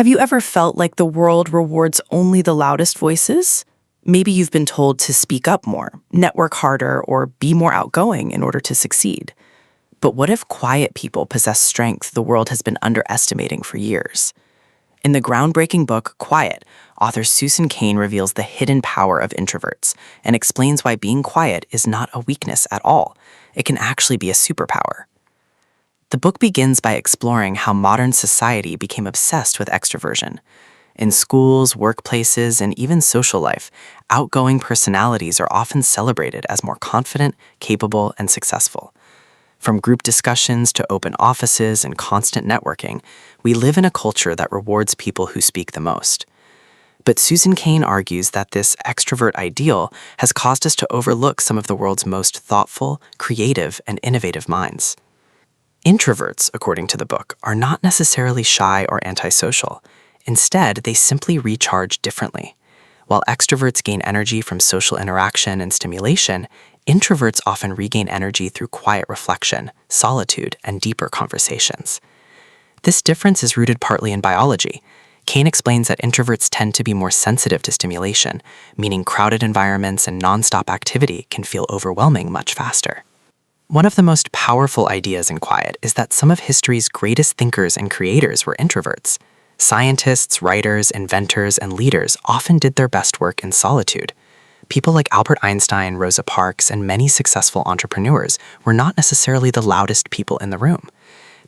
Have you ever felt like the world rewards only the loudest voices? Maybe you've been told to speak up more, network harder, or be more outgoing in order to succeed. But what if quiet people possess strength the world has been underestimating for years? In the groundbreaking book, Quiet, author Susan Cain reveals the hidden power of introverts and explains why being quiet is not a weakness at all. It can actually be a superpower. The book begins by exploring how modern society became obsessed with extroversion. In schools, workplaces, and even social life, outgoing personalities are often celebrated as more confident, capable, and successful. From group discussions to open offices and constant networking, we live in a culture that rewards people who speak the most. But Susan Cain argues that this extrovert ideal has caused us to overlook some of the world's most thoughtful, creative, and innovative minds. Introverts, according to the book, are not necessarily shy or antisocial. Instead, they simply recharge differently. While extroverts gain energy from social interaction and stimulation, introverts often regain energy through quiet reflection, solitude, and deeper conversations. This difference is rooted partly in biology. Cain explains that introverts tend to be more sensitive to stimulation, meaning crowded environments and nonstop activity can feel overwhelming much faster. One of the most powerful ideas in Quiet is that some of history's greatest thinkers and creators were introverts. Scientists, writers, inventors, and leaders often did their best work in solitude. People like Albert Einstein, Rosa Parks, and many successful entrepreneurs were not necessarily the loudest people in the room.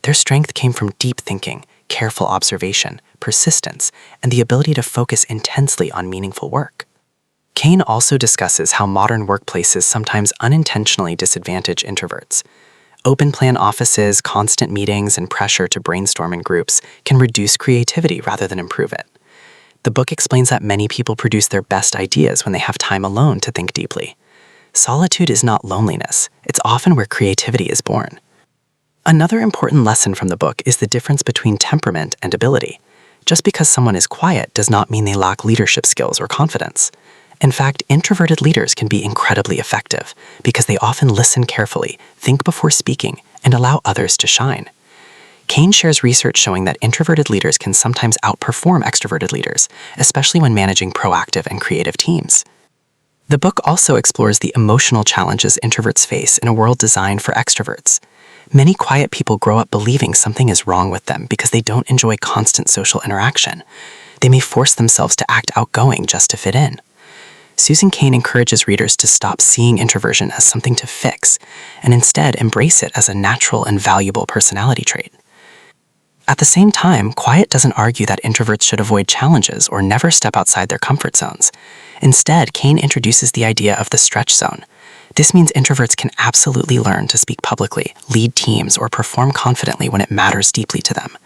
Their strength came from deep thinking, careful observation, persistence, and the ability to focus intensely on meaningful work. Cain also discusses how modern workplaces sometimes unintentionally disadvantage introverts. Open-plan offices, constant meetings, and pressure to brainstorm in groups can reduce creativity rather than improve it. The book explains that many people produce their best ideas when they have time alone to think deeply. Solitude is not loneliness. It's often where creativity is born. Another important lesson from the book is the difference between temperament and ability. Just because someone is quiet does not mean they lack leadership skills or confidence. In fact, introverted leaders can be incredibly effective because they often listen carefully, think before speaking, and allow others to shine. Cain shares research showing that introverted leaders can sometimes outperform extroverted leaders, especially when managing proactive and creative teams. The book also explores the emotional challenges introverts face in a world designed for extroverts. Many quiet people grow up believing something is wrong with them because they don't enjoy constant social interaction. They may force themselves to act outgoing just to fit in. Susan Cain encourages readers to stop seeing introversion as something to fix, and instead embrace it as a natural and valuable personality trait. At the same time, Quiet doesn't argue that introverts should avoid challenges or never step outside their comfort zones. Instead, Cain introduces the idea of the stretch zone. This means introverts can absolutely learn to speak publicly, lead teams, or perform confidently when it matters deeply to them.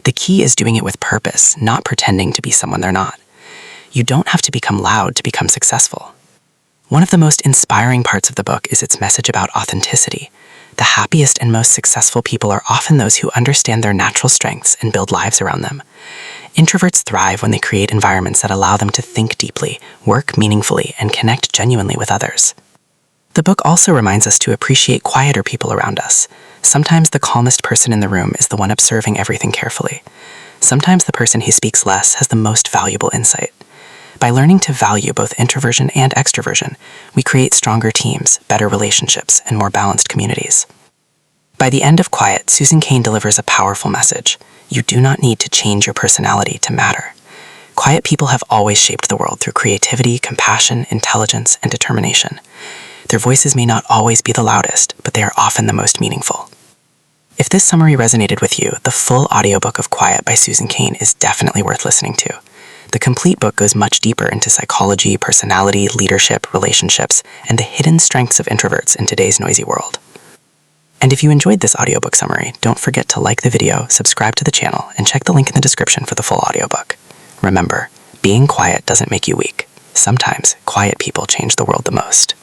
The key is doing it with purpose, not pretending to be someone they're not. You don't have to become loud to become successful. One of the most inspiring parts of the book is its message about authenticity. The happiest and most successful people are often those who understand their natural strengths and build lives around them. Introverts thrive when they create environments that allow them to think deeply, work meaningfully, and connect genuinely with others. The book also reminds us to appreciate quieter people around us. Sometimes the calmest person in the room is the one observing everything carefully. Sometimes the person who speaks less has the most valuable insight. By learning to value both introversion and extroversion, we create stronger teams, better relationships, and more balanced communities. By the end of Quiet, Susan Cain delivers a powerful message. You do not need to change your personality to matter. Quiet people have always shaped the world through creativity, compassion, intelligence, and determination. Their voices may not always be the loudest, but they are often the most meaningful. If this summary resonated with you, the full audiobook of Quiet by Susan Cain is definitely worth listening to. The complete book goes much deeper into psychology, personality, leadership, relationships, and the hidden strengths of introverts in today's noisy world. And if you enjoyed this audiobook summary, don't forget to like the video, subscribe to the channel, and check the link in the description for the full audiobook. Remember, being quiet doesn't make you weak. Sometimes, quiet people change the world the most.